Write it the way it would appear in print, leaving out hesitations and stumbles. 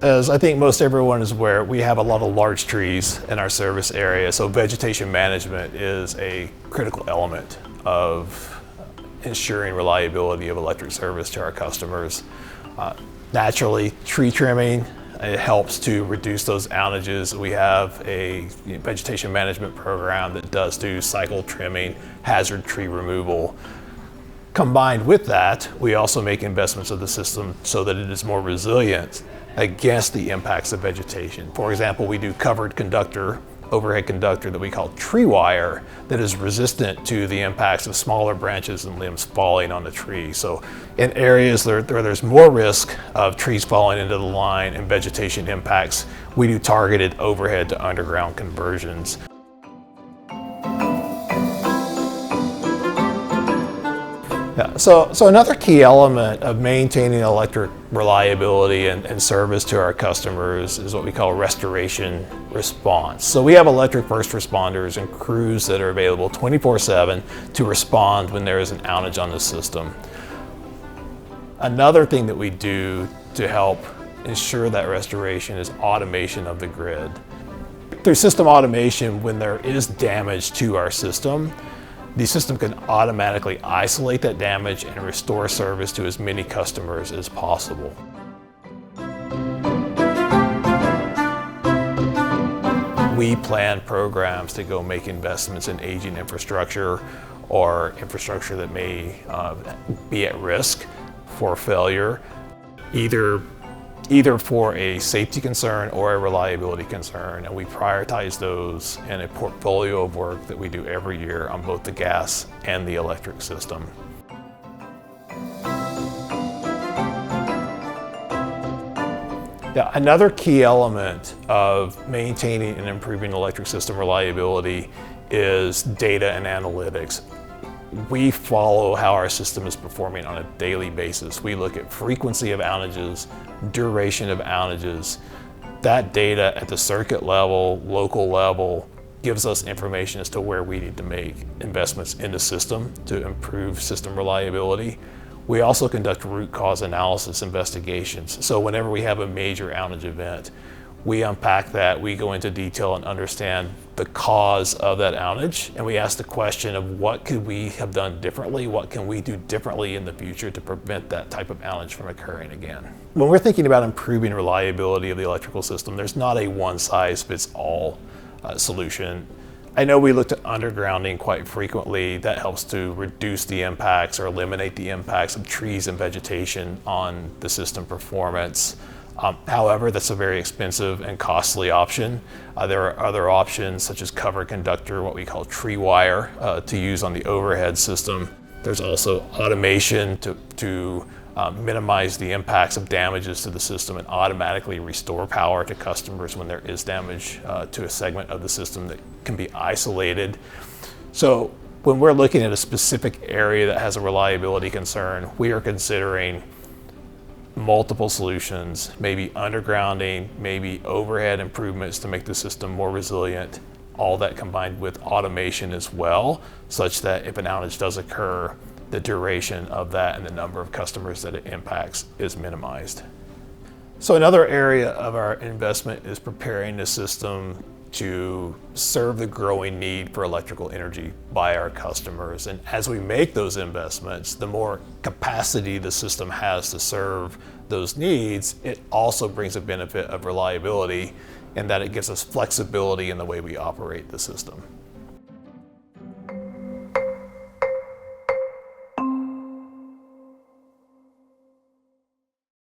As I think most everyone is aware, we have a lot of large trees in our service area, so vegetation management is a critical element of ensuring reliability of electric service to our customers. Naturally, tree trimming, it helps to reduce those outages. We have a vegetation management program that does do cycle trimming, hazard tree removal. Combined with that, we also make investments of the system so that it is more resilient against the impacts of vegetation. For example, we do covered conductor, overhead conductor that we call tree wire that is resistant to the impacts of smaller branches and limbs falling on the tree. So in areas where there's more risk of trees falling into the line and vegetation impacts, we do targeted overhead to underground conversions. Yeah, so another key element of maintaining electric reliability and service to our customers is what we call restoration response. So we have electric first responders and crews that are available 24/7 to respond when there is an outage on the system. Another thing that we do to help ensure that restoration is automation of the grid. Through system automation, when there is damage to our system, the system can automatically isolate that damage and restore service to as many customers as possible. We plan programs to go make investments in aging infrastructure or infrastructure that may be at risk for failure, either for a safety concern or a reliability concern, and we prioritize those in a portfolio of work that we do every year on both the gas and the electric system. Yeah, another key element of maintaining and improving electric system reliability is data and analytics. We follow how our system is performing on a daily basis. We look at frequency of outages, duration of outages. That data at the circuit level, local level, gives us information as to where we need to make investments in the system to improve system reliability. We also conduct root cause analysis investigations. So whenever we have a major outage event, we unpack that, we go into detail and understand the cause of that outage, and we ask the question of what could we have done differently, what can we do differently in the future to prevent that type of outage from occurring again. When we're thinking about improving reliability of the electrical system, there's not a one-size-fits-all solution. I know we looked at undergrounding quite frequently. That helps to reduce the impacts or eliminate the impacts of trees and vegetation on the system performance. However, that's a very expensive and costly option. There are other options such as cover conductor, what we call tree wire, to use on the overhead system. There's also automation to minimize the impacts of damages to the system and automatically restore power to customers when there is damage to a segment of the system that can be isolated. So when we're looking at a specific area that has a reliability concern, we are considering multiple solutions, maybe undergrounding, maybe overhead improvements to make the system more resilient, all that combined with automation as well, such that if an outage does occur, the duration of that and the number of customers that it impacts is minimized. So another area of our investment is preparing the system to serve the growing need for electrical energy by our customers. And as we make those investments, the more capacity the system has to serve those needs, it also brings a benefit of reliability in that it gives us flexibility in the way we operate the system.